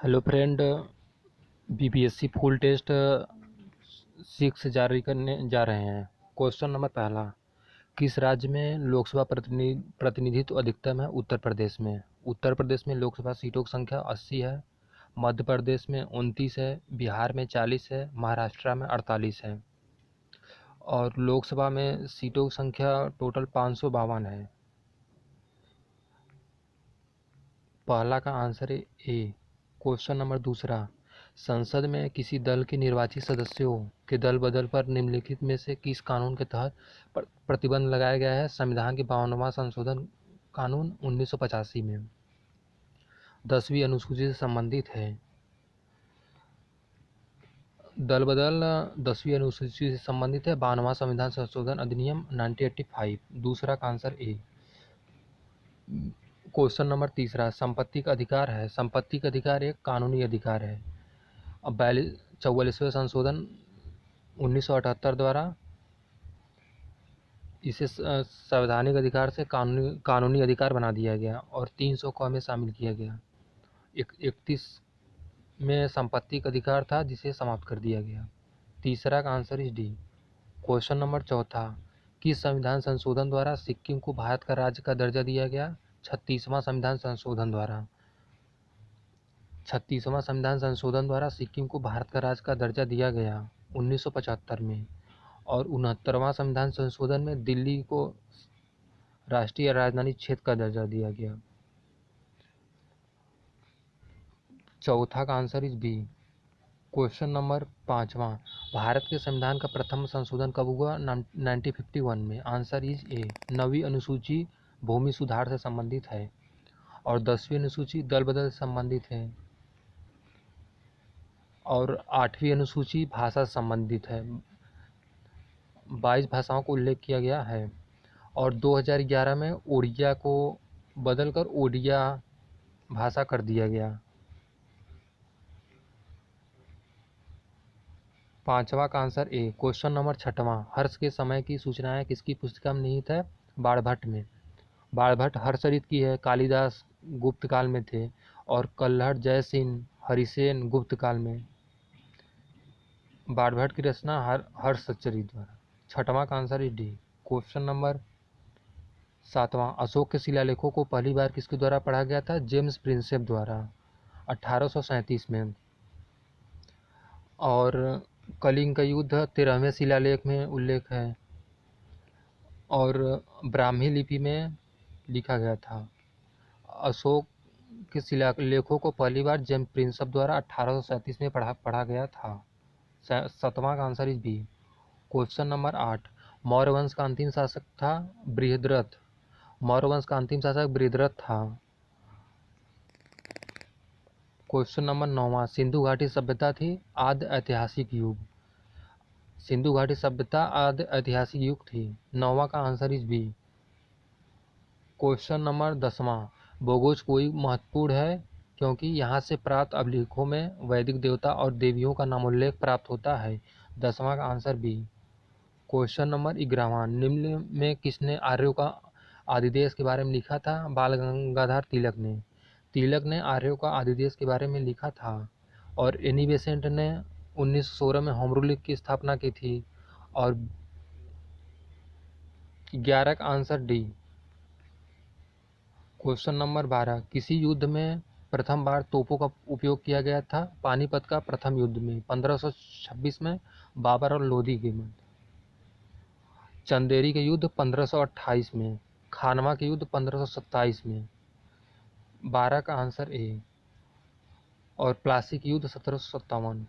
Hello friend. BPSC full test 6 जारी करने जा रहे हैं। क्वेश्चन नंबर पहला, किस राज्य में लोकसभा प्रतिनिधित्व अधिकतम है? उत्तर प्रदेश में। उत्तर प्रदेश में लोकसभा सीटों की संख्या 80 है। मध्य प्रदेश में 29 है। बिहार में 40 है। महाराष्ट्र में 48 है। और लोकसभा में सीटों की संख्या टोटल 552 है। पहला का आंसर है ए। क्वेश्चन नंबर दूसरा, संसद में किसी दल के निर्वाचित सदस्यों के दल बदल पर निम्नलिखित में से किस कानून के तहत प्रतिबंध लगाया गया है? संविधान के 52वां संशोधन कानून 1985 में 10वीं अनुसूची से संबंधित है। दल बदल 10वीं अनुसूची से संबंधित है। 52वां संविधान संशोधन अधिनियम 1985। दूसरा का आंसर ए। क्वेश्चन नंबर तीसरा, संपत्ति का अधिकार है। संपत्ति का अधिकार एक कानूनी अधिकार है। अब 44वें संशोधन 1978 द्वारा इसे संवैधानिक अधिकार से कानूनी अधिकार बना दिया गया और 300 क में शामिल किया गया। 31 में संपत्ति का अधिकार था जिसे समाप्त कर दिया गया। तीसरा का answer is D. Question number चौथा, किस संविधान संशोधन द्वारा सिक्किम को भारत का राज्य का दर्जा दिया गया? 36वां संविधान संशोधन द्वारा। 36वां संविधान संशोधन द्वारा सिक्किम को भारत का राज्य का दर्जा दिया गया 1975 में। और 69वां संविधान संशोधन में दिल्ली को राष्ट्रीय राजधानी क्षेत्र का दर्जा दिया गया। चौथा का answer is B. Question number पाँचवा, भारत के संविधान का प्रथम संशोधन कब हुआ? 1951 में। Answer is a. 9वीं अनुसूची भूमि सुधार से संबंधित है और 10वीं अनुसूची दल बदल से संबंधित है और 8वीं अनुसूची भाषा से संबंधित है। 22 भाषाओं को उल्लेख किया गया है और 2011 में ओडिया को बदलकर ओडिया भाषा कर दिया गया। पांचवा का आंसर ए। क्वेश्चन नंबर छठवां, हर्ष के समय की सूचनाएं किसकी पुस्तिका में निहित है? बाणभट्ट में। बाणभट्ट हर्षचरित की है, कालिदास गुप्त काल में थे और कल्हड़ जयसिंह हरिसेन गुप्त काल में। बाणभट्ट की रचना हर्षचरित द्वारा। छठवां का answer is D. Question number सातवां, अशोक के शिलालेखों को पहली बार किसके द्वारा पढ़ा गया था? जेम्स प्रिंसेप द्वारा 1837 में। और कलिंग का युद्ध 13वें शिलालेख में उल्लेख है और ब्राह्मी लिपि में लिखा गया था। अशोक के शिलालेखों को पहली बार जेम्स प्रिंसेप द्वारा 1837 में पढ़ा गया था। 7वां का answer is B. Question number 8, मौर्य वंश का अंतिम शासक था बृहद्रथ। मौर्य वंश का अंतिम शासक बृहद्रथ था। क्वेश्चन नंबर 9वां, सिंधु घाटी सभ्यता थी आद्य ऐतिहासिक युग। सिंधु घाटी सभ्यता आद्य ऐतिहासिक युग थी। 9वां का answer is B. Question number 10वां, बोगोज कोई महत्वपूर्ण है क्योंकि यहाँ से प्राप्त अभिलेखों में वैदिक देवता और देवियों का नामोल्लेख प्राप्त होता है। 10वां का आंसर बी। क्वेश्चन नंबर 11वां, निम्न में किसने आर्यों का आदिदेश के बारे में लिखा था? बाल गंगाधर तिलक ने। तिलक ने आर्यों का आदिदेश के बारे में लिखा था और एनी बेसेंट ने 1916 में होम रूल की स्थापना की थी। और 11 का आंसर डी। क्वेश्चन नंबर 12, किसी युद्ध में प्रथम बार तोपों का उपयोग किया गया था? पानीपत का प्रथम युद्ध में 1526 में बाबर और लोधी के मध्य। चंदेरी के युद्ध 1528 में। खानवा के युद्ध 1527 में। 12 का आंसर ए। और प्लासी के युद्ध 1757।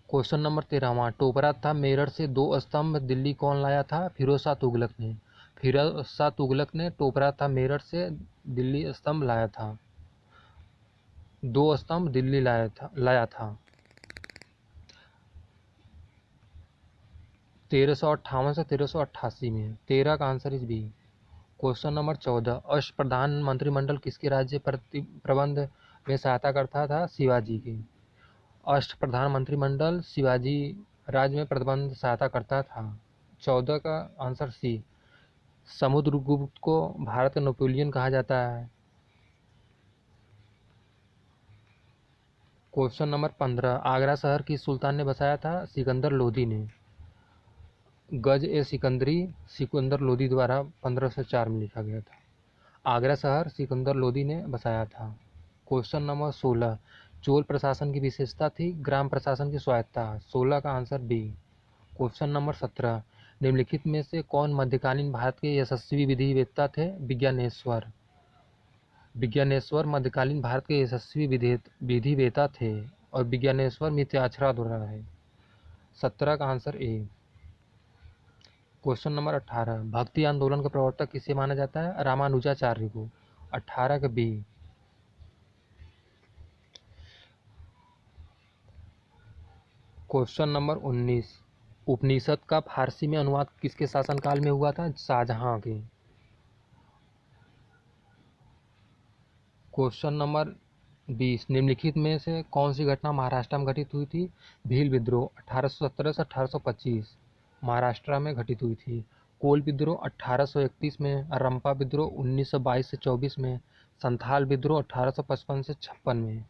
क्वेश्चन नंबर 13वां, टोपरा था मेरठ से 2 स्तंभ दिल्ली कौन लाया था? फिरोज शाह तुगलक ने। फिरोज शाह तुगलक ने टोपरा था मेरठ से दिल्ली स्तंभ लाया था। 2 स्तंभ दिल्ली लाया था। 1358 से 1388 में। 13 का answer is B. Question number 14, अष्टप्रधान मंत्रिमंडल किसके राज्य प्रबंध में सहायता करता था? शिवाजी की। अष्टप्रधान मंत्रिमंडल शिवाजी राज्य में प्रबंध सहायता करता था। 14 का आंसर सी। समुद्रगुप्त को भारत का नेपोलियन कहा जाता है। क्वेश्चन नंबर 15, आगरा शहर किस सुल्तान ने बसाया था? सिकंदर लोदी ने। गज ए सिकंदरी सिकंदर लोदी द्वारा 1504 में लिखा गया था। आगरा शहर सिकंदर लोदी ने बसाया था। क्वेश्चन नंबर 16, चोल प्रशासन की विशेषता थी ग्राम प्रशासन की स्वायत्तता। 16 का आंसर बी। क्वेश्चन नंबर 17, निम्नलिखित में से कौन मध्यकालीन भारत के यशस्वी विधिवेत्ता थे? विज्ञानेश्वर। विज्ञानेश्वर मध्यकालीन भारत के यशस्वी विधिवेत्ता थे और विज्ञानेश्वर मित्याक्षरा द्वारा है। 17 का आंसर ए। क्वेश्चन नंबर 18, भक्ति आंदोलन का प्रवर्तक किसे माना जाता है? रामानुजाचार्य को। 18 का बी। क्वेश्चन नंबर 19, उपनिषद का फारसी में अनुवाद किसके शासनकाल में हुआ था? शाहजहां के। क्वेश्चन नंबर 20, निम्नलिखित में से कौन सी घटना महाराष्ट्र में घटित हुई थी? भील विद्रोह 1817 से 1825 महाराष्ट्र में घटित हुई थी। कोल विद्रोह 1831 में, रंपा विद्रोह 1922 से 24 में, संथाल विद्रोह 1855 से 56 में।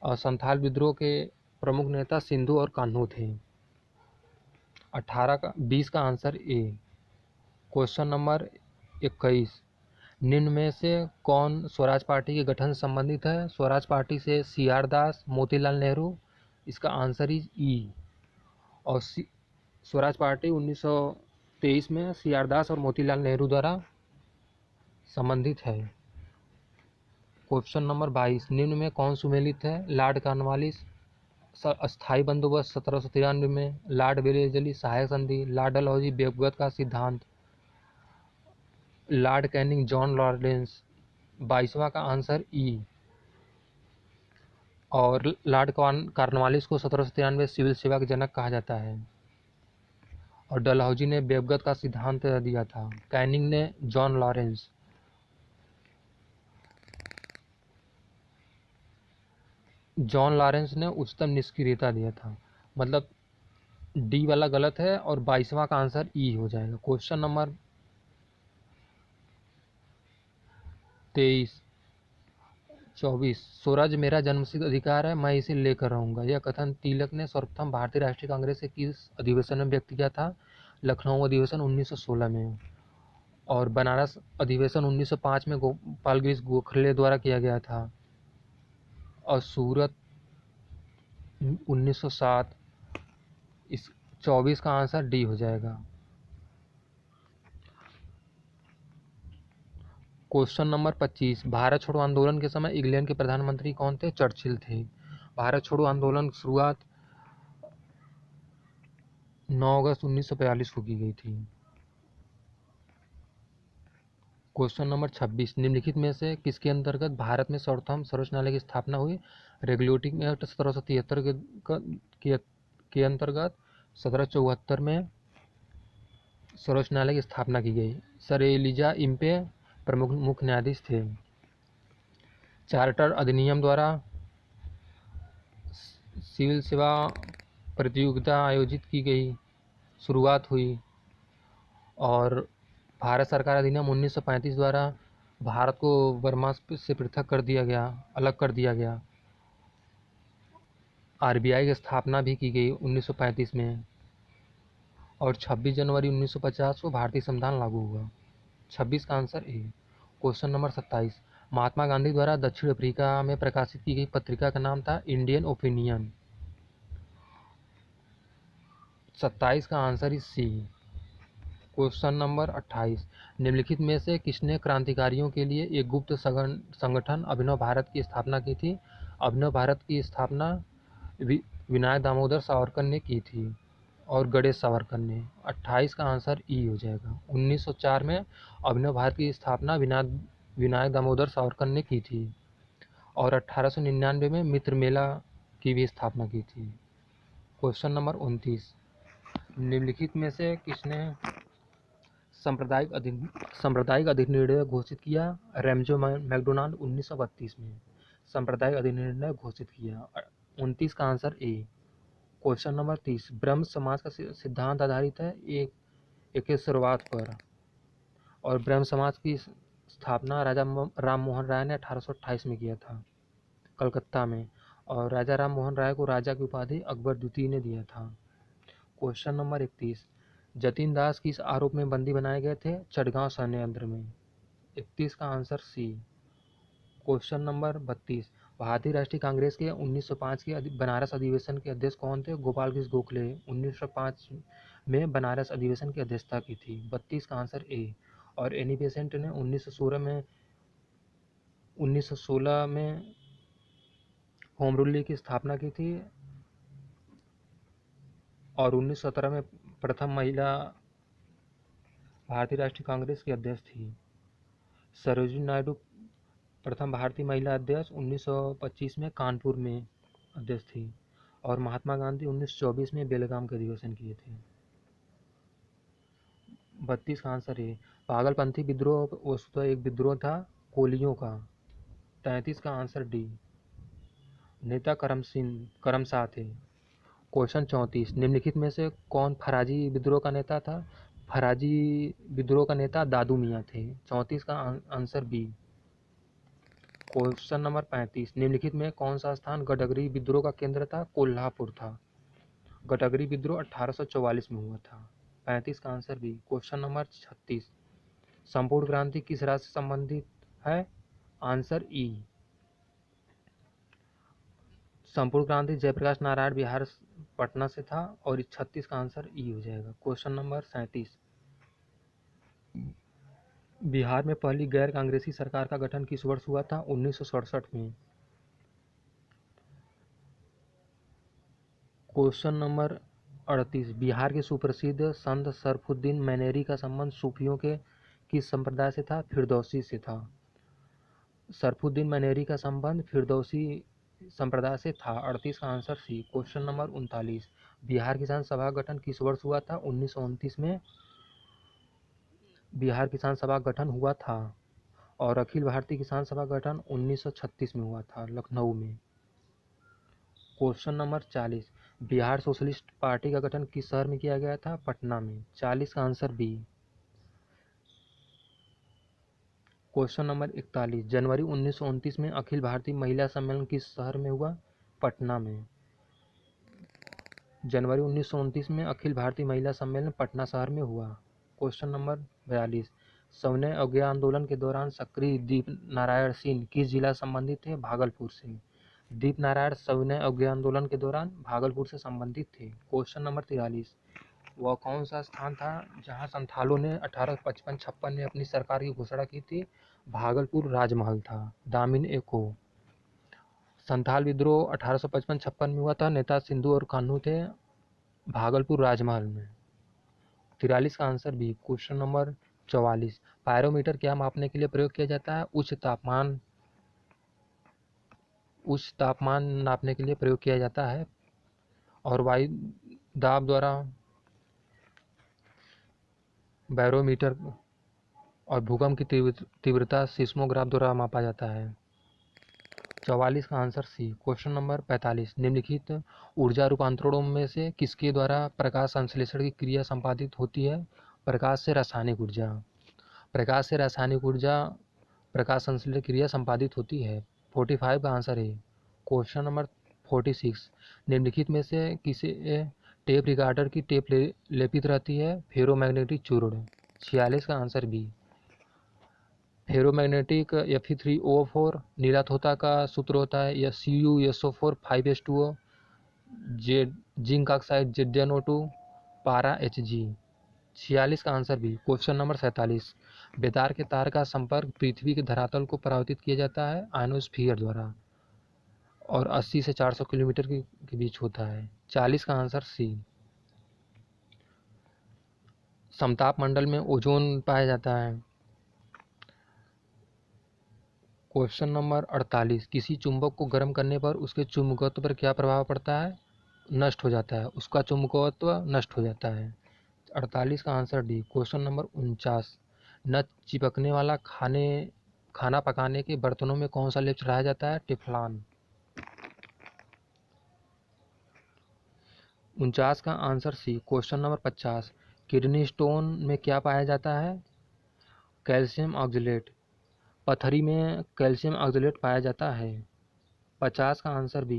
और संथाल विद्रोह के प्रमुख नेता सिंधु और कान्हू थे। 20 का आंसर ए। क्वेश्चन नंबर 21, निम्न में से कौन स्वराज पार्टी के गठन से संबंधित है? स्वराज पार्टी से सी आर दास, मोतीलाल नेहरू। इसका आंसर इज ई। और स्वराज पार्टी 1923 में सी आर दास और मोतीलाल नेहरू द्वारा संबंधित है। क्वेश्चन नंबर 22, निम्न में कौन सुमेलित है? लॉर्ड कॉर्नवालिस अस्थायी बंदोबस्त 1793 में, लॉर्ड वेलेस्ली सहायक संधि, लॉर्ड डलहौजी व्यक्तिगत का सिद्धांत, लॉर्ड कैनिंग जॉन लॉरेंस। 22वां का आंसर ई। और लॉर्ड कॉर्नवालिस को 1793 सिविल सेवा के जनक कहा जाता है। और डलहौजी ने व्यक्तिगत का सिद्धांत दिया था, कैनिंग ने जॉन लॉरेंस। जॉन लॉरेंस ने उच्चतम निष्क्रियता दिया था। मतलब डी वाला गलत है और 22वां का आंसर ई हो जाएगा। क्वेश्चन नंबर 23, 24, स्वराज मेरा जन्मसिद्ध अधिकार है, मैं इसे लेकर रहूंगा। यह कथन तिलक ने सर्वप्रथम भारतीय राष्ट्रीय कांग्रेस के किस अधिवेशन में व्यक्त किया था? लखनऊ अधिवेशन 1916 में। और बनारस अधिवेशन 1905 में गोपाल गिरीश गोखले द्वारा किया गया था। और सूरत 1907। इस 24 का आंसर डी हो जाएगा। क्वेश्चन नंबर 25, भारत छोड़ो आंदोलन के समय इंग्लैंड के प्रधानमंत्री कौन थे? चर्चिल थे। भारत छोड़ो आंदोलन की शुरुआत 9 अगस्त 1942 को की गई थी। क्वेश्चन नंबर 26, निम्नलिखित में से किसके अंतर्गत भारत में सर्वप्रथम सर्वोच्च न्यायालय की स्थापना हुई? रेगुलेटिंग एक्ट 1773 के अंतर्गत 1774 में सर्वोच्च न्यायालय की स्थापना की गई। सर एलिजा इम्पे प्रमुख मुख्य न्यायाधीश थे। चार्टर अधिनियम द्वारा सिविल सेवा प्रतियोगिता आयोजित की गई, शुरुआत हुई। और भारत सरकार अधिनियम 1935 द्वारा भारत को बर्मा से पृथक कर दिया गया, अलग कर दिया गया। आरबीआई की स्थापना भी की गई 1935 में। और 26 जनवरी 1950 को भारतीय संविधान लागू हुआ। 26 का answer A. Question number 27, Mahatma Gandhi द्वारा दक्षिण अफ्रीका में प्रकाशित की गई पत्रिका का नाम था इंडियन ओपिनियन। 27 का answer is C. Question number 28, निम्नलिखित में से किसने क्रांतिकारियों के लिए एक गुप्त संगठन अभिनव भारत की स्थापना की थी? अभिनव भारत की स्थापना विनायक दामोदर सावरकर ने की थी और गणेश सावरकर ने। 28 का आंसर ई हो जाएगा। 1904 में अभिनव भारत की स्थापना विनायक दामोदर सावरकर ने की थी और 1899 में मित्र मेला की भी स्थापना की थी। क्वेश्चन नंबर 29, निम्नलिखित में से किसने सांप्रदायिक अधिनिर्णय घोषित किया? रैमजो मैकडोनाल्ड 1932 में सांप्रदायिक अधिनिर्णय घोषित किया। 29 का आंसर ए। क्वेश्चन नंबर 30, ब्रह्म समाज का सिद्धांत आधारित है एकेश्वरवाद पर। और ब्रह्म समाज की स्थापना राजा राम मोहन राय ने 1828 में किया था, कलकत्ता में। और राजा राम मोहन राय को राजा की उपाधि अकबर द्वितीय ने दिया था। क्वेश्चन नंबर 31, जतिन दास किस आरोप में बंदी बनाए गए थे? चटगांव संयंत्र में। 31 का आंसर सी। क्वेश्चन नंबर 32, भारतीय राष्ट्रीय कांग्रेस के 1905 के बनारस अधिवेशन के अध्यक्ष कौन थे? गोपाल कृष्ण गोखले 1905 में बनारस अधिवेशन की अध्यक्षता की थी। 32 का आंसर ए। और एनी बेसेंट ने 1916 में होम रूल लीग की स्थापना की थी और 1917 में प्रथम महिला भारतीय राष्ट्रीय कांग्रेस की अध्यक्ष थी। सरोजिनी नायडू प्रथम भारतीय महिला अध्यक्ष 1925 में कानपुर में अध्यक्ष थी और महात्मा गांधी 1924 में बेलगाम के अधिवेशन किए थे। 32 का आंसर है। पागलपंथी विद्रोह वस्तुतः एक विद्रोह था कोलियों का। 33 का आंसर डी। नेता करमशाह थे। क्वेश्चन 34, निम्नलिखित में से कौन फराजी विद्रोह का नेता था? फराजी विद्रोह का नेता दादू मियाँ थे। 34 का आंसर बी। क्वेश्चन नंबर 35, निम्नलिखित में कौन सा स्थान गडगरी विद्रोह का केंद्र था? कोल्हापुर था। गडगरी विद्रोह 1844 में हुआ था। 35 का आंसर बी। क्वेश्चन नंबर 36, संपूर्ण क्रांति किस राज्य से संबंधित है? आंसर ई। संपूर्ण क्रांति जयप्रकाश नारायण बिहार पटना से था और 36 का आंसर ई हो जाएगा। क्वेश्चन नंबर 37, बिहार में पहली गैर कांग्रेसी सरकार का गठन किस वर्ष हुआ था? 1967 में। क्वेश्चन नंबर 38, बिहार के सुप्रसिद्ध संत सरफुद्दीन मैनेरी का संबंध सूफियों के किस संप्रदाय से था? फिरदौसी से था। सरफुद्दीन मैनेरी का संबंध फिरदौसी संप्रदाय से था। 38 का answer C. Question number 39, Bihar Kisan Sabha का गठन किस वर्ष हुआ था? 1929 में बिहार किसान सभा का गठन हुआ था और अखिल भारतीय किसान सभा का गठन 1936 में हुआ था लखनऊ में। Question number 40, Bihar socialist party का गठन किस शहर में किया गया था? पटना में। 40 का आंसर बी। क्वेश्चन नंबर 41, जनवरी 1929 में अखिल भारतीय महिला सम्मेलन किस शहर में हुआ? पटना में। जनवरी 1929 में अखिल भारतीय महिला सम्मेलन पटना शहर में हुआ। क्वेश्चन नंबर 42, सविनय अवज्ञा आंदोलन के दौरान सक्रिय दीप नारायण सिंह किस जिला से संबंधित थे? भागलपुर से। दीप नारायण सविनय अवज्ञा आंदोलन के दौरान भागलपुर से संबंधित थे। क्वेश्चन नंबर 43, वह कौन सा स्थान था जहां संथालों ने 1855-56 में अपनी सरकार की घोषणा की थी? भागलपुर राजमहल था। दामिन एको। संथाल विद्रोह 1855-56 में हुआ था। नेता सिंधु और कान्हू थे। भागलपुर राजमहल में। 43 का answer B. Question number 44, pyrometer क्या मापने के लिए प्रयोग किया जाता है? उच्च तापमान नापने के लिए प्रयोग किया जाता है और वायु दाब द्वारा बैरोमीटर और भूकंप की तीव्रता सिस्मोग्राफ द्वारा मापा जाता है। 44 का आंसर सी। क्वेश्चन नंबर 45, निम्नलिखित ऊर्जा रूपांतरणों में से किसके द्वारा प्रकाश संश्लेषण की क्रिया संपादित होती है? प्रकाश से रासायनिक ऊर्जा। प्रकाश से रासायनिक ऊर्जा प्रकाश संश्लेषण क्रिया संपादित होती है। 45 का आंसर है। क्वेश्चन नंबर 46, निम्नलिखित में से किसे टेप रिकॉर्डर की टेप लेपित रहती है? फेरोमैग्नेटिक चूर्ण। 46 का आंसर बी। फेरोमैग्नेटिक Fe3O4 नीला तोता का सूत्र होता है या CuSO4 5H2O, zinc oxide ZnO2, पारा Hg। 46 का आंसर बी। क्वेश्चन नंबर 47, बेतार के तार का संपर्क पृथ्वी के धरातल को परावर्तित किया जाता है आयनोस्फीयर द्वारा और 80 से 400 किलोमीटर के बीच होता है। 40 का आंसर सी। समताप मंडल में ओजोन पाया जाता है। क्वेश्चन नंबर 48, किसी चुंबक को गर्म करने पर उसके चुंबकत्व पर क्या प्रभाव पड़ता है? नष्ट हो जाता है, उसका चुंबकत्व नष्ट हो जाता है। 48 का आंसर डी। क्वेश्चन नंबर 49, न चिपकने वाला खाना पकाने के बर्तनों में कौन सा लेप चढ़ाया जाता है? टेफ्लॉन। 49 का answer C. Question number 50, kidney stone में क्या पाया जाता है? Calcium oxalate. पथरी में कैल्शियम ऑक्जेलेट पाया जाता है। 50 का आंसर बी।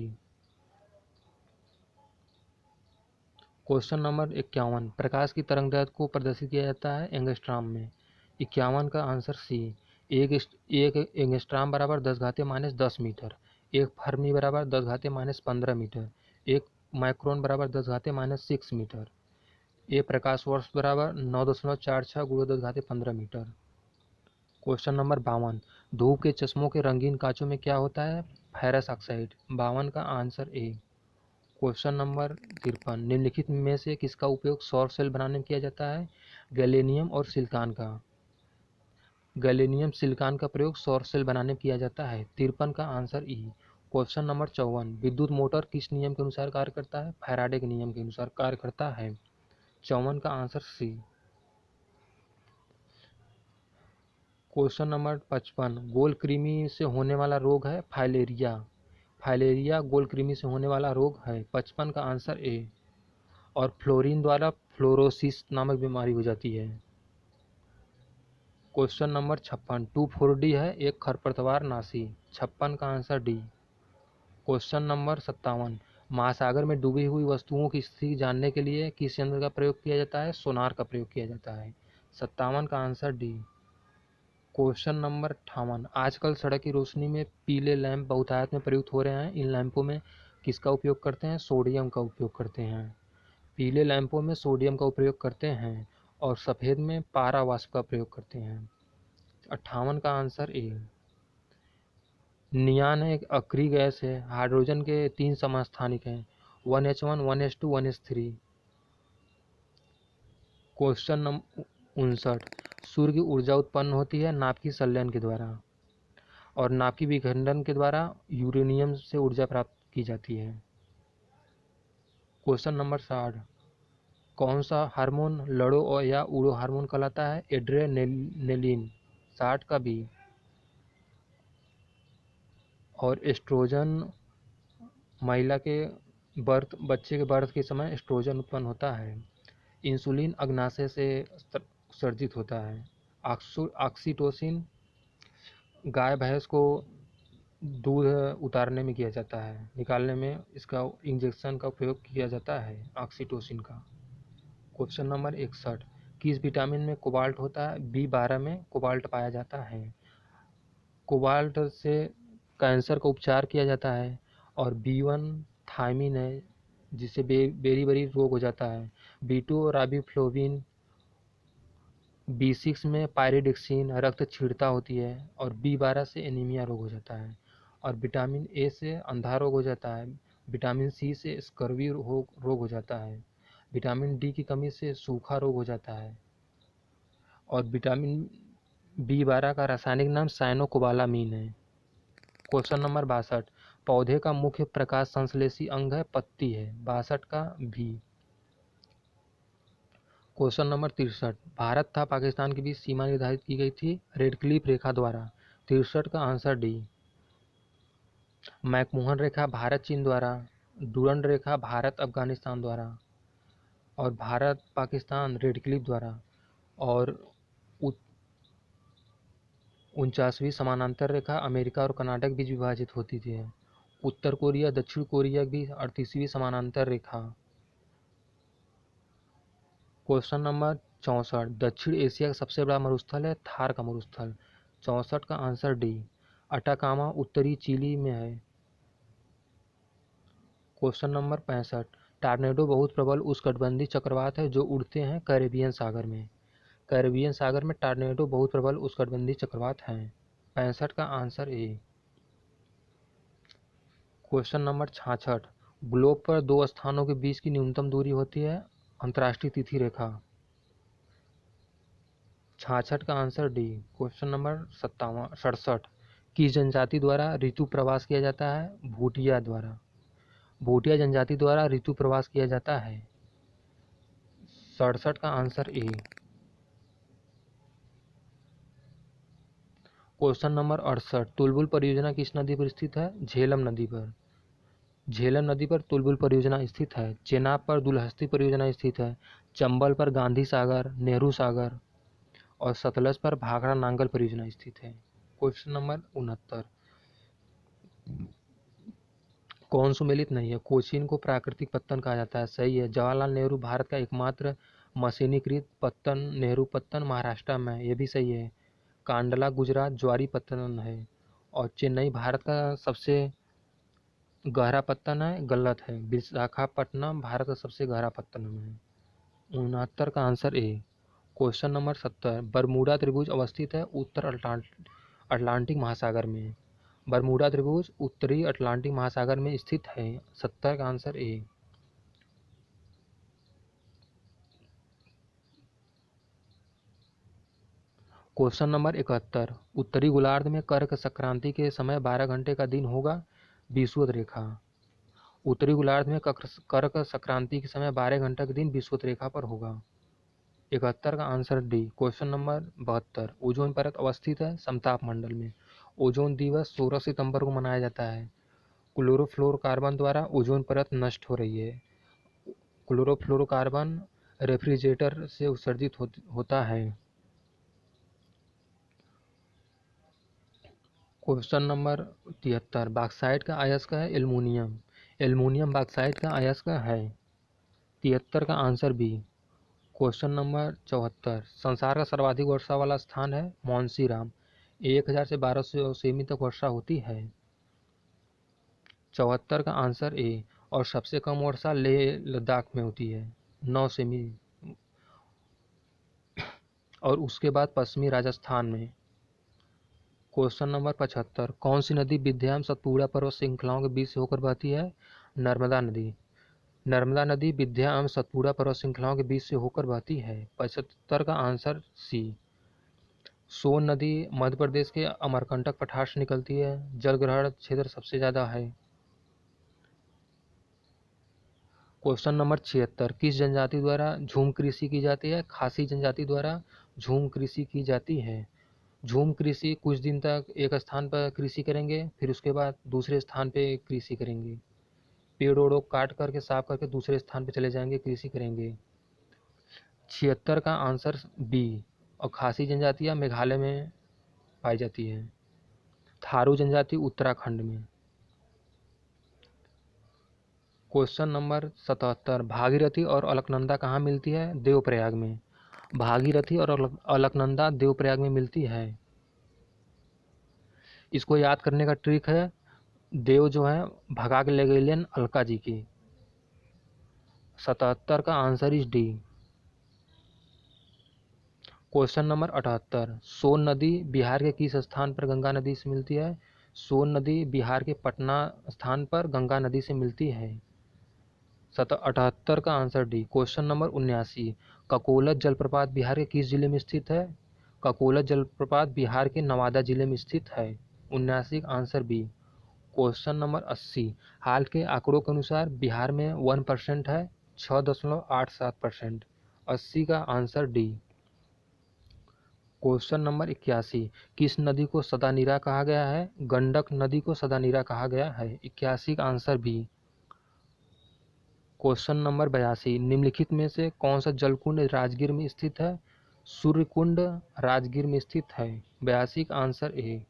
क्वेश्चन नंबर 51, प्रकाश की तरंगदैर्घ्य को प्रदर्शित किया जाता है एंगस्ट्राम में। 51 का आंसर सी। एक एंगस्ट्राम बराबर 10⁻−10 मीटर, एक फर्मी बराबर 10⁻−15 मीटर, एक माइक्रोन बराबर 10⁻6 मीटर, एक प्रकाश वर्ष बराबर 9.46 × 10⁻15 मीटर। क्वेश्चन नंबर 52, धूप के चश्मों के रंगीन कांचों में क्या होता है? Ferrous oxide. 52 का आंसर ए। क्वेश्चन नंबर 53, निम्नलिखित में से किसका उपयोग सौर सेल बनाने में किया जाता है? गैलेनियम और सिलिकॉन का। गैलेनियम सिलिकॉन का प्रयोग सौर सेल बनाने में किया जाता है। 53 का आंसर ई। क्वेश्चन नंबर 54, विद्युत मोटर किस नियम के अनुसार कार्य करता है? फैराडे के नियम के अनुसार कार्य करता है। 54 का आंसर सी। क्वेश्चन नंबर 55, गोल कृमि से होने वाला रोग है फाइलेरिया। फाइलेरिया गोल कृमि से होने वाला रोग है। 55 का आंसर ए। और फ्लोरीन द्वारा फ्लोरोसिस नामक बीमारी हो जाती है। क्वेश्चन नंबर 56, 2,4-D है एक खरपतवार नाशी। 56 का आंसर डी। क्वेश्चन नंबर 57, महासागर में डूबी हुई वस्तुओं की स्थिति जानने के लिए किस यंत्र का प्रयोग किया जाता है? सोनार का प्रयोग किया जाता है। 57 का आंसर डी। क्वेश्चन नंबर 58, आजकल सड़क की रोशनी में पीले लैंप बहुतायत में प्रयुक्त हो रहे हैं। इन लैंपों में किसका उपयोग करते हैं? सोडियम का उपयोग करते हैं। पीले लैंपों में सोडियम का उपयोग करते हैं और सफ़ेद में पारा वाष्प का प्रयोग करते हैं। 58 का आंसर ए। नियान एक अक्रिय गैस है। हाइड्रोजन के 3 समस्थानिक हैं, 1H1, 1H2, 1H3। Question number 59, सूर्य की ऊर्जा उत्पन्न होती है नाभिकीय संलयन के द्वारा और नाभिकीय विखंडन के द्वारा यूरेनियम से ऊर्जा प्राप्त की जाती है। क्वेश्चन नंबर 60, कौन सा हार्मोन लड़ो और या उड़ो हार्मोन कहलाता है? एड्रेनेलिन। 60 का बी। और एस्ट्रोजन महिला के बच्चे के बर्थ के समय एस्ट्रोजन उत्पन्न होता है। इंसुलिन अग्नाशय से सर्जित होता है। ऑक्सीटोसिन गाय भैंस को दूध उतारने में किया जाता है, निकालने में इसका इंजेक्शन का उपयोग किया जाता है ऑक्सीटोसिन का। क्वेश्चन नंबर 61, किस विटामिन में कोबाल्ट होता है? B12 में कोबाल्ट पाया जाता है। कोबाल्ट से कैंसर का उपचार किया जाता है। और B1 थायमिन है जिससे बेरी रोग हो जाता है। B2 riboflavin. B6 में पायरिडक्सिन रक्त क्षीणता होती है। और B12 से एनीमिया रोग हो जाता है। और विटामिन ए से अंधा रोग हो जाता है। विटामिन सी से स्कर्वी रोग हो जाता है। विटामिन डी की कमी से सूखा रोग हो जाता है। और विटामिन B12 का रासायनिक नाम साइनोकोबालामीन है। क्वेश्चन नंबर 62, पौधे का मुख्य प्रकाश संश्लेषी अंग है पत्ती है। 62 का भी। क्वेश्चन नंबर 63, भारत तथा पाकिस्तान के बीच सीमा निर्धारित की गई थी रेडक्लिफ रेखा द्वारा। 63 का आंसर डी। मैकमोहन रेखा भारत चीन द्वारा, डुरंड रेखा भारत अफगानिस्तान द्वारा, और भारत पाकिस्तान रेडक्लिफ द्वारा। और 49वीं समानांतर रेखा अमेरिका और कर्नाटक बीच विभाजित होती थी। उत्तर कोरिया दक्षिण कोरिया की 38वीं समानांतर रेखा। क्वेश्चन नंबर 64, दक्षिण एशिया का सबसे बड़ा मरुस्थल है थार का मरुस्थल। 64 का आंसर डी। अटाकामा उत्तरी चिली में है। क्वेश्चन नंबर 65, टॉर्नेडो बहुत प्रबल उष्णकटिबंधीय चक्रवात है जो उड़ते हैं कैरेबियन सागर में। कैरेबियन सागर में टॉर्नेडो बहुत प्रबल उष्णकटिबंधीय चक्रवात हैं। 65 का answer A. Question number 66, globe पर दो स्थानों के बीच की न्यूनतम दूरी होती है अंतर्राष्ट्रीय तिथि रेखा। 66 का आंसर डी। क्वेश्चन नंबर 67, किस जनजाति द्वारा ऋतु प्रवास किया जाता है? भूटिया द्वारा। भूटिया जनजाति द्वारा ऋतु प्रवास किया जाता है। 67 का answer A. Question number 68, Tulbul परियोजना किस नदी पर स्थित है? झेलम नदी पर। झेलम नदी पर तुलबुल परियोजना स्थित है। चेनाब पर दुलहस्ती परियोजना स्थित है। चंबल पर गांधी सागर, नेहरू सागर और सतलज पर भाखड़ा नांगल परियोजना स्थित है। क्वेश्चन नंबर 69, कौन सुमेलित नहीं है? कोचीन को प्राकृतिक पत्तन कहा जाता है, सही है। जवाहरलाल नेहरू भारत का एकमात्र मशीनीकृत पत्तन नेहरू पत्तन महाराष्ट्र में, ये भी सही है। कांडला गुजरात ज्वारी पत्तन है। और चेन्नई भारत का सबसे गहरा पत्तन है, गलत है। विशाखापट्टनम भारत का सबसे गहरा पत्तन है। 69 का answer A. Question number 70, Bermuda त्रिभुज अवस्थित है उत्तर अटलांटिक महासागर में। बरमूडा त्रिभुज उत्तरी अटलांटिक महासागर में स्थित है। 70 का आंसर ए। क्वेश्चन नंबर 71, उत्तरी गोलार्ध में कर्क संक्रांति के समय 12 घंटे का दिन होगा विषुवत रेखा। उत्तरी गोलार्ध में कर्क संक्रांति के समय 12 घंटे का दिन विषुवत रेखा पर होगा। 71 का answer D. Question number 72, ozone परत अवस्थित है समताप मंडल में। ओजोन दिवस 16 सितंबर को मनाया जाता है। क्लोरोफ्लोरोकार्बन द्वारा ओजोन परत नष्ट हो रही है। क्लोरोफ्लोरोकार्बन रेफ्रिजरेटर से उत्सर्जित होता है। क्वेश्चन नंबर 73, बॉक्साइट का अयस्क है एल्युमिनियम। एल्युमिनियम बॉक्साइट का अयस्क है। 73 का आंसर बी। क्वेश्चन नंबर 74, संसार का सर्वाधिक वर्षा वाला स्थान है मानसीराम। 1000 से 1200 सेमी तक वर्षा होती है। 74 का आंसर ए। और सबसे कम वर्षा लेह लद्दाख में होती है, 9 सेमी। और उसके बाद पश्चिमी राजस्थान में। क्वेश्चन नंबर 75, कौन सी नदी विंध्य एवं सतपुड़ा पर्वत श्रृंखलाओं के बीच से होकर बहती है? नर्मदा नदी। नर्मदा नदी विंध्य एवं सतपुड़ा पर्वत श्रृंखलाओं के बीच से होकर बहती है। 75 का आंसर सी। सोन नदी मध्य प्रदेश के अमरकंटक पठार से निकलती है। जलग्रहण क्षेत्र सबसे ज़्यादा है। क्वेश्चन नंबर 76, किस जनजाति द्वारा झूम कृषि की जाती है? खासी जनजाति द्वारा झूम कृषि की जाती है। झूम कृषि कुछ दिन तक एक स्थान पर कृषि करेंगे, फिर उसके बाद दूसरे स्थान पे कृषि करेंगे। पेड़ ओड़ों काट करके साफ करके दूसरे स्थान पे चले जाएंगे, कृषि करेंगे। 76 का आंसर बी। और खासी जनजातियाँ मेघालय में पाई जाती है। थारू जनजाति उत्तराखंड में। क्वेश्चन नंबर 77, भागीरथी और अलकनंदा कहाँ मिलती है? देवप्रयाग में। भागीरथी और अलकनंदा देवप्रयाग में मिलती है। इसको याद करने का ट्रिक है, देव जो है भगा के ले गए अलका जी की। 77 का answer is D. Question number 78, सोन नदी बिहार के किस स्थान पर गंगा नदी से मिलती है? सोन नदी बिहार के पटना स्थान पर गंगा नदी से मिलती है। 78 का answer D. Question number 79, Kakolat जलप्रपात बिहार के किस जिले में स्थित है? ककोलत जलप्रपात बिहार के नवादा जिले में स्थित है। 79 का आंसर बी। क्वेश्चन नंबर 80, हाल के आंकड़ों के अनुसार बिहार में 1% है 6.87%। 80 का आंसर डी। क्वेश्चन नंबर 81, किस नदी को सदानीरा कहा गया है? गंडक नदी को सदानीरा कहा गया है। 81 का आंसर बी। क्वेश्चन नंबर 82, निम्नलिखित में से कौन सा जलकुंड राजगीर में स्थित है? सूर्यकुंड राजगीर में स्थित है। 82 का आंसर ए।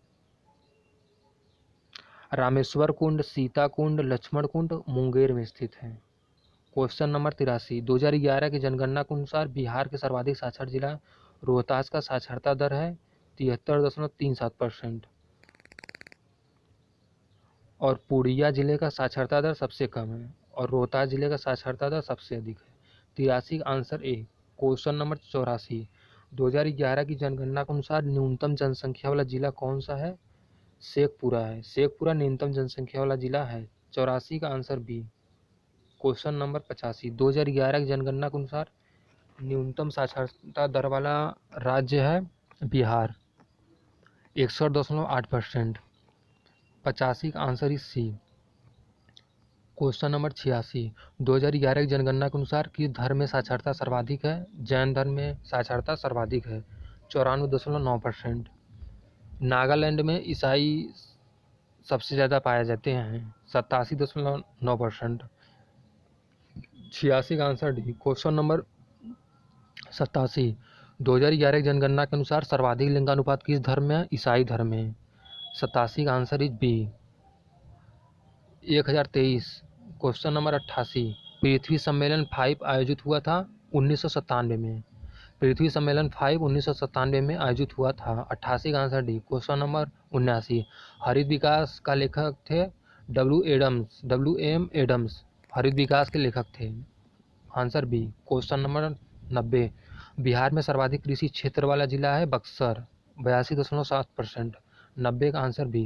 रामेश्वर कुंड, सीता कुंड, लक्ष्मण कुंड मुंगेर में स्थित है। क्वेश्चन नंबर 83, 2011 की जनगणना के अनुसार बिहार के सर्वाधिक साक्षर जिला रोहतास का साक्षरता दर है 73.37%। और पूर्णिया जिले का साक्षरता दर सबसे कम है और रोहतास जिले का साक्षरता दर सबसे अधिक है। 83 का आंसर ए। क्वेश्चन नंबर 84, 2011 की जनगणना के अनुसार न्यूनतम जनसंख्या वाला जिला कौन सा है? शेखपुरा है। शेखपुरा न्यूनतम जनसंख्या वाला जिला है। 84 का आंसर बी। क्वेश्चन नंबर 85, 2011 की जनगणना के अनुसार न्यूनतम साक्षरता दर वाला राज्य है बिहार, 61.8%। 85 का answer is C. Question number 86, 2011 की जनगणना के अनुसार किस धर्म में साक्षरता सर्वाधिक है? जैन धर्म में साक्षरता सर्वाधिक है, 94.9%। नागालैंड में ईसाई सबसे ज़्यादा पाए जाते हैं, 87.9%। 86 का आंसर डी। क्वेश्चन नंबर 87, 2011 की जनगणना के अनुसार सर्वाधिक लिंगानुपात किस धर्म में है? ईसाई धर्म में। 87 का answer is B. 1023। Question number 88, पृथ्वी सम्मेलन 5 आयोजित हुआ था 1997 में। पृथ्वी सम्मेलन 5 1997 में आयोजित हुआ था। 88 का आंसर डी। क्वेश्चन नंबर 79, हरित विकास का लेखक थे WM एडम्स हरित विकास के लेखक थे। Answer B. Question number 90, Bihar में सर्वाधिक कृषि क्षेत्र वाला जिला है बक्सर 82.7%। 90 का answer B.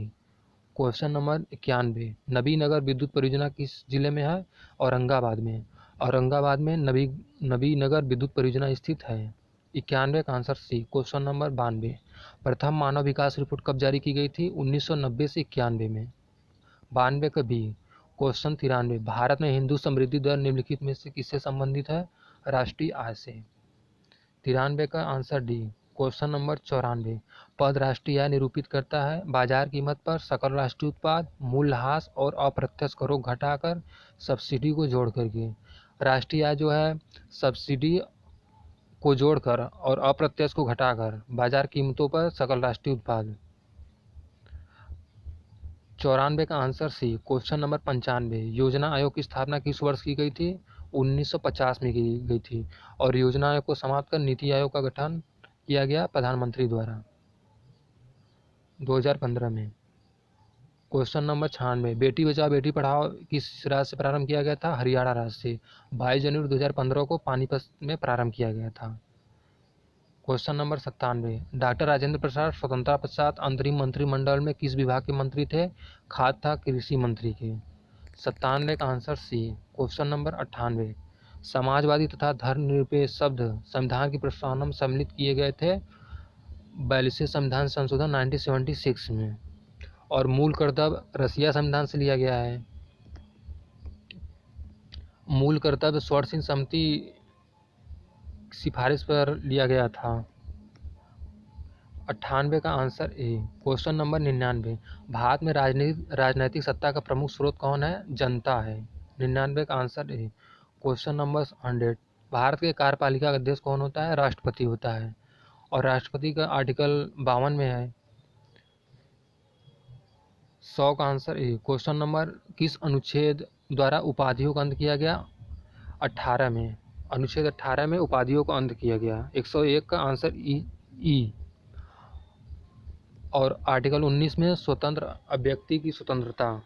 Question number 91, Nabinagar विद्युत परियोजना किस जिले में है? औरंगाबाद में। औरंगाबाद में नबीनगर विद्युत परियोजना स्थित है। 91 का आंसर सी। क्वेश्चन नंबर 92, प्रथम मानव विकास रिपोर्ट कब जारी की गई थी? 1990 से 91 में। 92 का बी। क्वेश्चन 93, भारत में हिंदू समृद्धि दर निम्नलिखित में से किससे संबंधित है? राष्ट्रीय आय से। 93 का आंसर डी। क्वेश्चन नंबर 94, पद राष्ट्रीय आय निरूपित करता है बाजार कीमत पर सकल राष्ट्रीय उत्पाद, मूल्यह्रास और अप्रत्यक्ष करों घटाकर सब्सिडी को जोड़ करके। राष्ट्रीय आय जो है सब्सिडी को जोड़कर और अप्रत्यक्ष को घटाकर बाजार कीमतों पर सकल राष्ट्रीय उत्पाद। 94 का आंसर सी। क्वेश्चन नंबर 95, योजना आयोग की स्थापना किस वर्ष की गई थी? 1950 में की गई थी और योजना आयोग को समाप्त कर नीति आयोग का गठन किया गया प्रधानमंत्री द्वारा 2015 में। क्वेश्चन नंबर 96, बेटी बचाओ बेटी पढ़ाओ किस राज्य से प्रारंभ किया गया था? हरियाणा राज्य से 22 जनवरी 2015 को पानीपत में प्रारंभ किया गया था। Question number 97, doctor Rajendra Prasad स्वतंत्रता पश्चात अंतरिम मंत्रिमंडल में किस विभाग के मंत्री थे? खाद्य तथा कृषि मंत्री के। 97 का आंसर सी। क्वेश्चन नंबर 98, समाजवादी तथा धर्मनिरपेक्ष शब्द संविधान की प्रस्तावना में सम्मिलित किए गए थे 42वें संविधान संशोधन 1976 में और मूल कर्तव्य रसिया संविधान से लिया गया है। मूल कर्तव्य स्वर्ण सिंह समिति सिफारिश पर लिया गया था। 98 का answer A. Question number 99, Bharat में राजनीतिक सत्ता का प्रमुख स्रोत कौन है? जनता है। 99 का answer A. Question number 100, Bharat के कार्यपालिका का अध्यक्ष कौन होता है? राष्ट्रपति होता है और राष्ट्रपति का आर्टिकल 52 में है। 100 का आंसर ए। क्वेश्चन नंबर, किस अनुच्छेद द्वारा उपाधियों का अंत किया गया? 18 में। अनुच्छेद 18 में उपाधियों का अंत किया गया। 101 का आंसर ई। और आर्टिकल 19 में स्वतंत्र अभिव्यक्ति की स्वतंत्रता।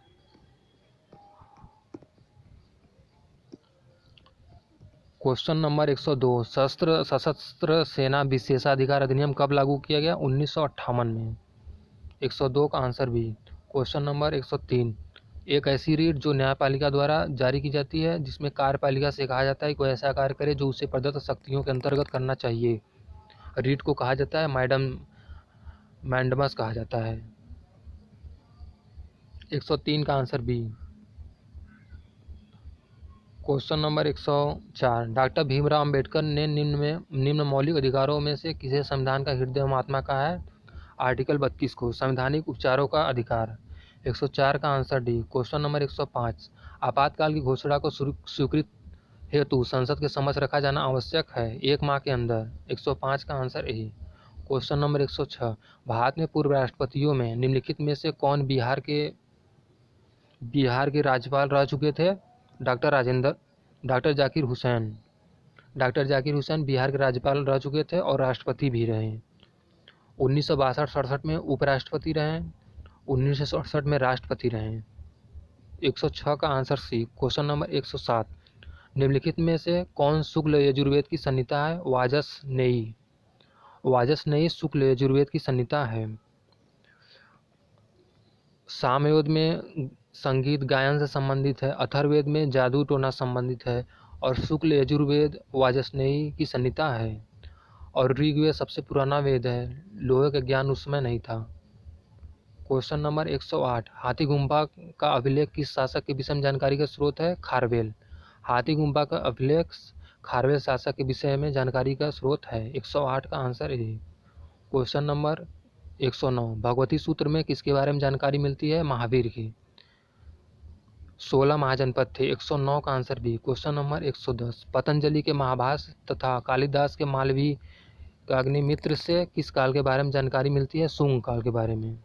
क्वेश्चन नंबर 102, सशस्त्र सेना विशेषाधिकार अधिनियम कब लागू किया गया? 1958 में। 102 का आंसर बी। क्वेश्चन नंबर 103, एक ऐसी रीट जो न्यायपालिका द्वारा जारी की जाती है जिसमें कार्यपालिका से कहा जाता है कोई ऐसा कार्य करे जो उसे प्रदत्त शक्तियों के अंतर्गत करना चाहिए। रीट को कहा जाता है मैंडमस कहा जाता है। 103 का answer B. Question number 104, doctor Bhimrao Ambedkar ने निम्न मौलिक अधिकारों में से किसे संविधान का हृदय महात्मा कहा है? आर्टिकल 32 को। संवैधानिक उपचारों का अधिकार। 104 का आंसर डी। क्वेश्चन नंबर 105, आपातकाल की घोषणा को स्वीकृत हेतु संसद के समक्ष रखा जाना आवश्यक है 1 माह के अंदर। 105 का answer A. Question number 106, Bharat में पूर्व राष्ट्रपतियों में निम्नलिखित में से कौन बिहार के राज्यपाल रह चुके थे? डॉक्टर जाकिर हुसैन। डॉक्टर जाकिर हुसैन बिहार के राज्यपाल रह चुके थे और राष्ट्रपति भी रहे। 1962-67 में उपराष्ट्रपति रहे। 1967 में राष्ट्रपति रहे। 106 का आंसर सी। क्वेश्चन नंबर 107, निम्नलिखित में से कौन शुक्ल यजुर्वेद की संहिता है? वाजसनेयी शुक्ल यजुर्वेद की संहिता है। सामवेद में संगीत गायन से संबंधित है, अथर्ववेद में जादू टोना संबंधित है और शुक्ल यजुर्वेद वाजसनेयी की संहिता है। और ऋग्वेद सबसे पुराना वेद है, लोहे का ज्ञान उस समय नहीं था। क्वेश्चन नंबर 108, हाथी गुम्फा का अभिलेख किस शासक के विषय में जानकारी का स्रोत है? खारवेल। हाथी गुम्फा का अभिलेख खारवेल शासक के विषय में जानकारी का स्रोत है। 108 का answer A. Question number 109, Bhagwati सूत्र में किसके बारे में जानकारी मिलती है? महावीर की। 16 महाजनपद थे। 109 का answer B. Question number 110, Patanjali के महाभाष्य तथा कालिदास के मालवी का अग्निमित्र से किस काल के बारे में जानकारी मिलती है? शुंग काल के बारे में।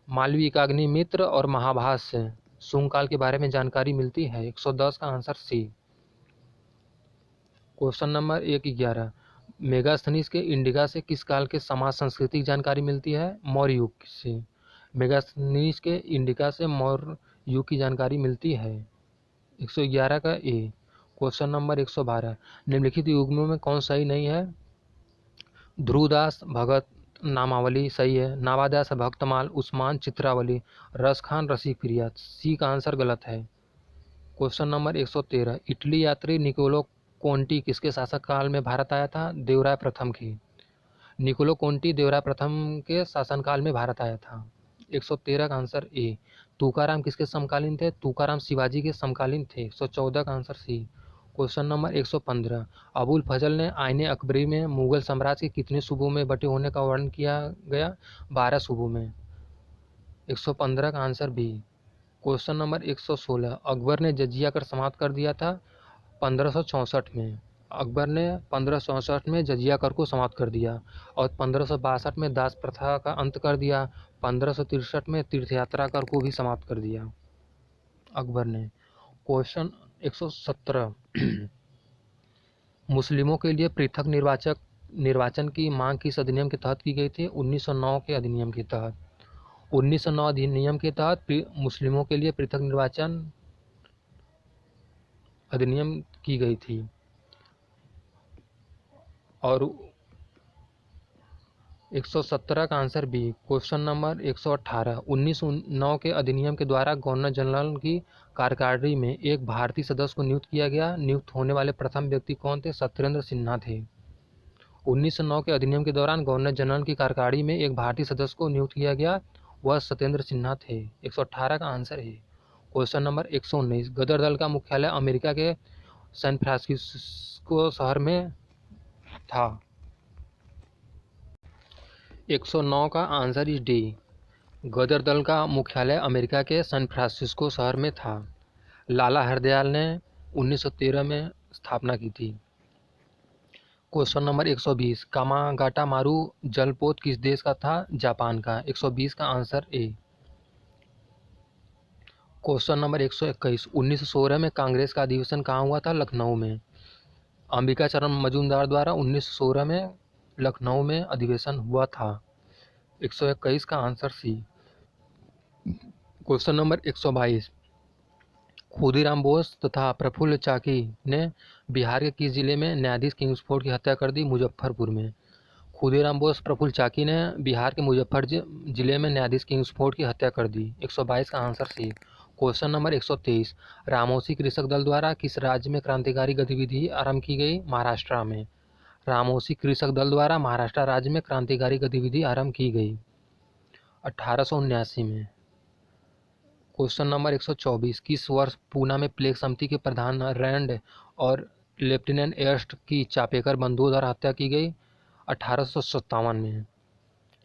मालवी का अग्निमित्र और महाभाष्य शुंग काल के बारे में जानकारी मिलती है? 110 का answer C. Question number 111, Megasthenes के इंडिका से किस काल के समाज संस्कृति की जानकारी मिलती है? मौर्य युग से। मेगास्थनीज के इंडिका से मौर्य युग की जानकारी मिलती है। 111 का ए। क्वेश्चन नंबर 112, निम्नलिखित युग्मों में कौन सही नहीं है? ध्रुवदास भगत नामावली सही है। नावादास भक्तमाल, उस्मान चित्रावली, रसखान रसीप्रिया। सी का आंसर गलत है। क्वेश्चन नंबर 113, इटली यात्री निकोलो कोंटी किसके शासक काल में भारत आया था? देवराय प्रथम की। निकोलो कोंटी देवराय प्रथम के शासनकाल में भारत आया था। 113 का आंसर ए। तुकाराम किसके समकालीन थे? तुकाराम शिवाजी के समकालीन थे। 114 का answer C. Question number 115, Abul Fazl ने आईने अकबरी में मुगल साम्राज्य के कितने सूबों में बटे होने का वर्णन किया गया? 12 सूबों में। 115 का answer B. Question number 116, Akbar ने जजिया कर समाप्त कर दिया था 1564 में। अकबर ने 1564 में जजिया कर को समाप्त कर दिया और 1562 में दास प्रथा का अंत कर दिया। 1563 में तीर्थयात्रा कर को भी समाप्त कर दिया अकबर ने। क्वेश्चन 117, मुस्लिमों के लिए पृथक निर्वाचन की मांग किस अधिनियम के तहत की गई थी? 1909 के अधिनियम के तहत। 1909 अधिनियम के तहत मुस्लिमों के लिए पृथक निर्वाचन अधिनियम की गई थी। और 117 का आंसर बी। क्वेश्चन नंबर 118, 1909 के अधिनियम के द्वारा गवर्नर जनरल की कार्यकारिणी में एक भारतीय सदस्य को नियुक्त किया गया। नियुक्त होने वाले प्रथम व्यक्ति कौन थे? सत्येंद्र सिन्हा थे। 1909 के अधिनियम के दौरान गवर्नर जनरल की कार्यकारिणी में एक भारतीय सदस्य को नियुक्त किया गया, वह सत्येंद्र सिन्हा थे। 118 का आंसर है। क्वेश्चन नंबर 119, गदर दल का मुख्यालय अमेरिका के सैन फ्रांसिस्को शहर में था। 109 का आंसर इज डी। गदर दल का मुख्यालय अमेरिका के सैन फ्रांसिस्को शहर में था। लाला हरदयाल ने 1913 में स्थापना की थी। क्वेश्चन नंबर 120, कामागाटा मारू जलपोत किस देश का था? जापान का। 120 का आंसर ए। क्वेश्चन नंबर 121, 1916 में कांग्रेस का अधिवेशन कहाँ हुआ था? लखनऊ में। अंबिका चरण मजूमदार द्वारा 1916 में लखनऊ में अधिवेशन हुआ था। 121 का answer C. Question number 122, Khudiram Bose तथा प्रफुल्ल चाकी ने बिहार के किस जिले में न्यायाधीश किंग्सफोर्ड की हत्या कर दी? मुजफ्फरपुर में। खुदीराम बोस प्रफुल्ल चाकी ने बिहार के मुजफ्फरपुर जिले में न्यायाधीश किंग्सफोर्ड की हत्या कर दी। 122 का answer C. Question number 123, Ramosi कृषक दल द्वारा किस राज्य में क्रांतिकारी गतिविधि आरंभ की गई? महाराष्ट्र में। रामोसी कृषक दल द्वारा महाराष्ट्र राज्य में क्रांतिकारी गतिविधि आरंभ की गई 1879 में। क्वेश्चन नंबर 124, किस वर्ष पूना में प्लेग समिति के प्रधान रैंड और लेफ्टिनेंट एर्स्ट की चापेकर बंधुओं द्वारा हत्या की गई? 1857 में।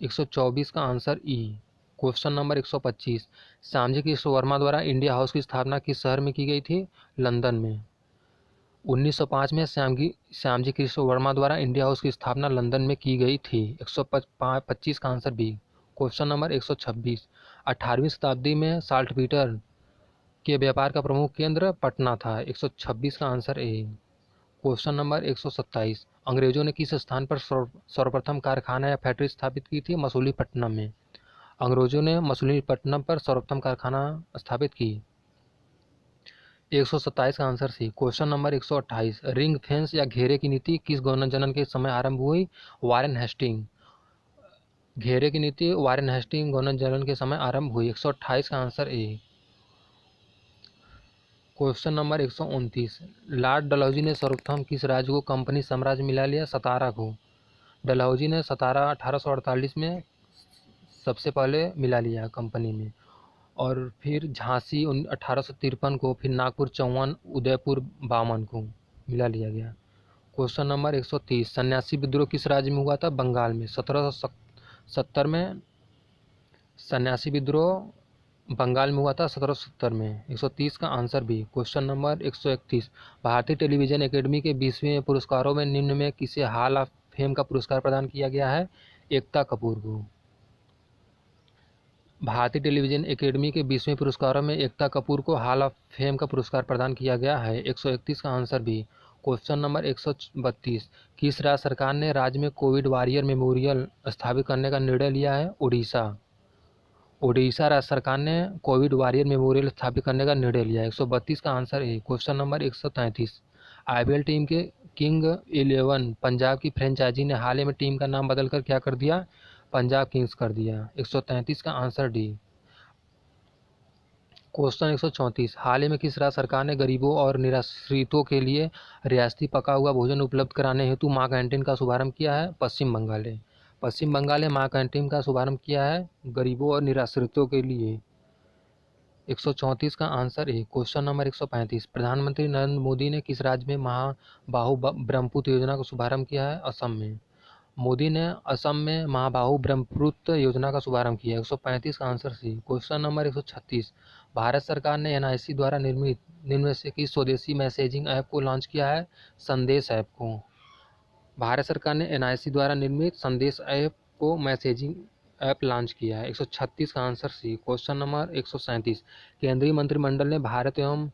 124 का आंसर ई। क्वेश्चन नंबर 125, श्यामजी कृष्ण वर्मा द्वारा इंडिया हाउस की स्थापना किस शहर में की गई थी? लंदन में। 1905 में श्यामजी कृष्ण वर्मा द्वारा इंडिया हाउस की स्थापना लंदन में की गई थी। 125 का आंसर बी। क्वेश्चन नंबर 126, 18वीं शताब्दी में साल्टपीटर के व्यापार का प्रमुख केंद्र पटना था। 126 का आंसर ए। क्वेश्चन नंबर 127, अंग्रेजों ने किस स्थान पर सर्वप्रथम कारखाना या फैक्ट्री स्थापित की थी? मसूलीपट्टनम में। अंग्रेजों ने मसूलीपट्टनम पर सर्वप्रथम कारखाना स्थापित की। 127 का answer C. Question number 128, ring fence या घेरे की नीति किस गवर्नर जनरल के समय आरंभ हुई? Warren Hasting. घेरे की नीति वारेन हेस्टिंग गवर्नर जनरल के समय आरंभ हुई। 128 का answer A. Question number 129, Lord Dalhousie ने सर्वप्रथम किस राज्य को कंपनी साम्राज्य मिला लिया? सतारा को। डलहौजी ने सतारा 1848 में सबसे पहले मिला लिया कंपनी में, और फिर झांसी 1853 को, फिर नागपुर 54, उदयपुर 52 को मिला लिया गया। क्वेश्चन नंबर 130, सन्यासी विद्रोह किस राज्य में हुआ था? बंगाल में। 1770 में सन्यासी विद्रोह बंगाल में हुआ था, 1770 में। 130 का आंसर भी। क्वेश्चन नंबर 131, भारतीय टेलीविजन एकेडमी के 20वें पुरस्कारों में निम्न में किसे हॉल ऑफ फेम का पुरस्कार प्रदान किया गया है? एकता कपूर को। भारतीय टेलीविजन एकेडमी के 20वें पुरस्कारों में एकता कपूर को हॉल ऑफ फेम का पुरस्कार प्रदान किया गया है। 131 का आंसर भी। क्वेश्चन नंबर 132, किस राज्य सरकार ने राज्य में कोविड वॉरियर मेमोरियल स्थापित करने का निर्णय लिया है? उड़ीसा। उड़ीसा राज्य सरकार ने कोविड वॉरियर मेमोरियल स्थापित करने का निर्णय लिया है। 132 का आंसर है। क्वेश्चन नंबर 133, आईपीएल टीम के किंग 11 पंजाब की फ्रेंचाइजी ने हाल ही में टीम का नाम बदलकर क्या कर दिया? पंजाब किंग्स कर दिया। 133 का आंसर डी। क्वेश्चन 134, हाल ही में किस राज्य सरकार ने गरीबों और निराश्रितों के लिए रियासती पका हुआ भोजन उपलब्ध कराने हेतु माँ कैंटीन का शुभारंभ किया है? पश्चिम बंगाल है। पश्चिम बंगाल ने माँ कैंटीन का शुभारंभ किया है गरीबों और निराश्रितों के लिए। 134 का आंसर है। क्वेश्चन नंबर 135, प्रधानमंत्री नरेंद्र मोदी ने किस राज्य में महाबाहु ब्रह्मपुत्र योजना का शुभारंभ किया है? असम में। मोदी ने असम में महाबाहु ब्रह्मपुत्र योजना का शुभारंभ किया। 135 का answer C. Question number 136, Bharat सरकार ने एनआईसी द्वारा निर्मित निम्न में से किस स्वदेशी मैसेजिंग ऐप को लॉन्च किया है? संदेश ऐप को। भारत सरकार ने एनआईसी द्वारा निर्मित संदेश ऐप को मैसेजिंग ऐप लॉन्च किया है। 136 का आंसर सी। क्वेश्चन नंबर 137, केंद्रीय मंत्रिमंडल ने भारत एवं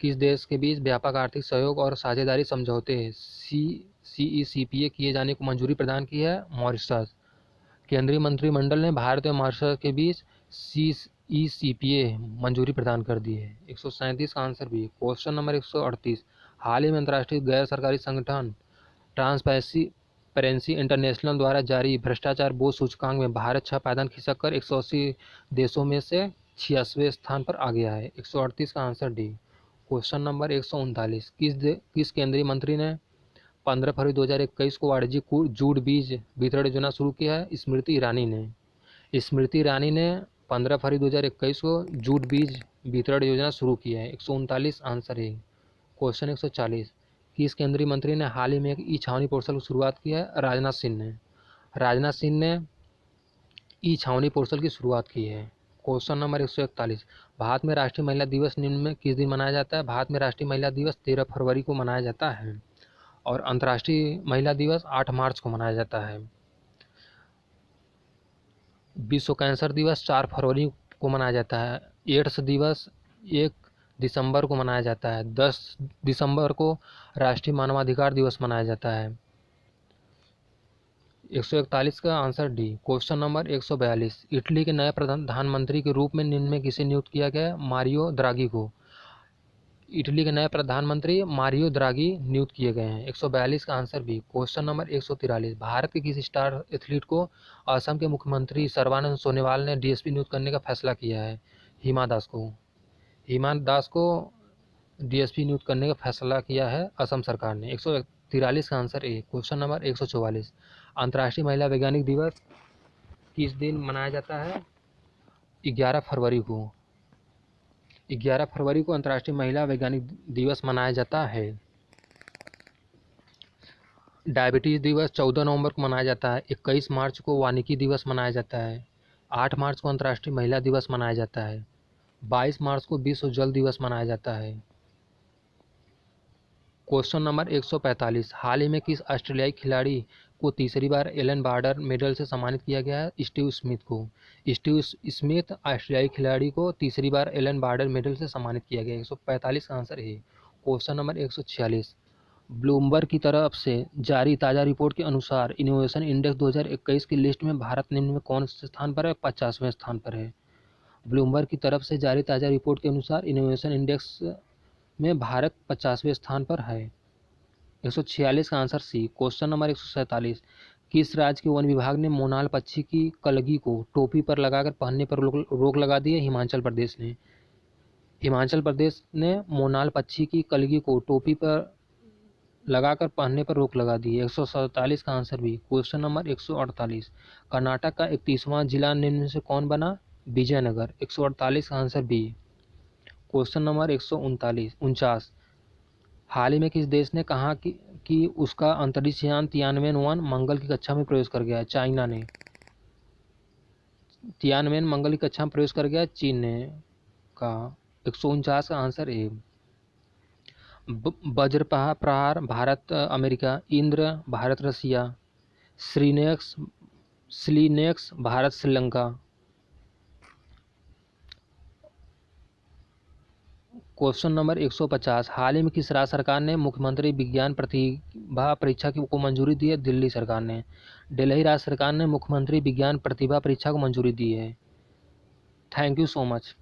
किस देश के बीच व्यापक आर्थिक सहयोग और साझेदारी समझौते CECPA किए जाने को मंजूरी प्रदान की है? मॉरिशस। केंद्रीय मंत्रिमंडल ने भारत और मॉरिशस के बीच CECPA मंजूरी प्रदान कर दी है। 137 का आंसर भी। क्वेश्चन नंबर 138, हाल ही में अंतर्राष्ट्रीय गैर सरकारी संगठन ट्रांसपेरेंसी इंटरनेशनल द्वारा जारी भ्रष्टाचार बोध सूचकांक में भारत 6 पायदान खिसककर 180 देशों में से 86वें स्थान पर आ गया है। 138 का आंसर डी। क्वेश्चन नंबर 139, किस केंद्रीय मंत्री ने 15 फरवरी 2021 को वाणिज्यिक जूट बीज वितरण योजना शुरू किया है? स्मृति ईरानी ने। स्मृति ईरानी ने 15 फरवरी 2021 को जूट बीज वितरण योजना शुरू किया है। 139 आंसर है। क्वेश्चन 140, किस केंद्रीय मंत्री ने हाल ही में एक ई छावनी पोर्टल की शुरुआत की है? राजनाथ सिंह ने। राजनाथ सिंह ने ई छावनी पोर्टल की शुरुआत की है। क्वेश्चन नंबर 141, भारत में राष्ट्रीय महिला दिवस निम्न में किस दिन मनाया जाता है? भारत में राष्ट्रीय महिला दिवस 13 फरवरी को मनाया जाता है और अंतर्राष्ट्रीय महिला दिवस 8 मार्च को मनाया जाता है। विश्व कैंसर दिवस 4 फरवरी को मनाया जाता है। एड्स दिवस 1 दिसंबर को मनाया जाता है। 10 दिसंबर को राष्ट्रीय मानवाधिकार दिवस मनाया जाता है। 141 का answer D. Question number 142, Italy के नए प्रधानमंत्री के रूप में निम्न में किसे नियुक्त किया गया? मारियो द्रागी को। इटली के नए प्रधानमंत्री मारियो द्रागी नियुक्त किए गए हैं। 142 का आंसर भी। क्वेश्चन नंबर 143, भारत के किस स्टार एथलीट को असम के मुख्यमंत्री सर्बानंद सोनोवाल ने डीएसपी नियुक्त करने का फैसला किया है? हिमा दास को। हिमा दास को डीएसपी नियुक्त करने का फैसला किया है असम सरकार ने। 143 का आंसर ए। क्वेश्चन नंबर 144, अंतर्राष्ट्रीय महिला वैज्ञानिक दिवस किस दिन मनाया जाता है? 11 फरवरी को। 11 फरवरी को अंतर्राष्ट्रीय महिला वैज्ञानिक दिवस मनाया जाता है। डायबिटीज दिवस 14 नवंबर को मनाया जाता है। 21 मार्च को वानिकी दिवस मनाया जाता है। 8 मार्च को अंतर्राष्ट्रीय महिला दिवस मनाया जाता है। 22 मार्च को विश्व जल दिवस मनाया जाता है। क्वेश्चन नंबर 145, हाल ही में किस ऑस्ट्रेलियाई खिलाड़ी को तीसरी बार एलन बार्डर मेडल से सम्मानित किया गया है? स्टीव स्मिथ को। स्टीव स्मिथ ऑस्ट्रेलियाई खिलाड़ी को तीसरी बार एलन बार्डर मेडल से सम्मानित किया गया है। 145 का आंसर है। क्वेश्चन नंबर 146, ब्लूमबर्ग की तरफ से जारी ताज़ा रिपोर्ट के अनुसार इनोवेशन इंडेक्स 2021 की लिस्ट में भारत निम्न में कौन से स्थान पर है? 50वें स्थान पर है। ब्लूमबर्ग की तरफ से जारी ताज़ा रिपोर्ट के अनुसार इनोवेशन इंडेक्स में भारत 50वें स्थान पर है। 146 का आंसर सी। क्वेश्चन नंबर 147, किस राज्य के वन विभाग ने मोनाल पक्षी की कलगी को टोपी पर लगाकर पहनने पर रोक लगा दी है? हिमाचल प्रदेश ने। हिमाचल प्रदेश ने मोनाल पक्षी की कलगी को टोपी पर लगाकर पहनने पर रोक लगा दी है। 147 का आंसर भी। क्वेश्चन नंबर 148, कर्नाटक का 31वां जिला निम्न में से कौन बना? विजयनगर। 148 का आंसर बी। क्वेश्चन नंबर 149, हाल ही में किस देश ने कहा कि उसका अंतरिक्ष यान तियानवेन-1 मंगल की कक्षा में प्रवेश कर गया है? चाइना ने। तियानवेन मंगल की कक्षा में प्रवेश कर गया, चीन ने कहा। 149 का answer A. Vajra Prahar Bharat America, Indra Bharat Russia, SLINEX Bharat Sri Lanka. Question number 150, हाल ही में किस राज्य सरकार ने मुख्यमंत्री विज्ञान प्रतिभा परीक्षा को मंजूरी दी है? दिल्ली सरकार ने। दिल्ली राज्य सरकार ने मुख्यमंत्री विज्ञान प्रतिभा परीक्षा को मंजूरी दी है। Thank you so much.